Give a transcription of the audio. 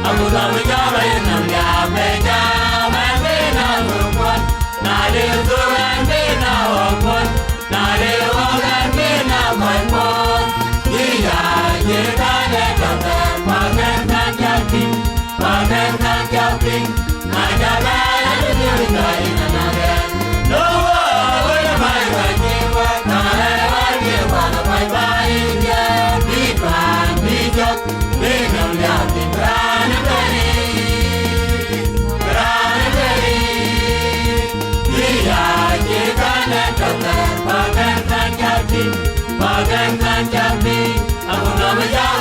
Aku tak menjawab yang dia menjawab bina hukum, nadi Tuhan bina hukum, nadi orang bina hukum. Dia kita dekat panenkan yakin, ada banyak dunia ini nanti. Doa bermain jiwa, nalar jiwa baik baiknya, dipan dijok, minum yakin. Bagaikan jati, aku nak menjadi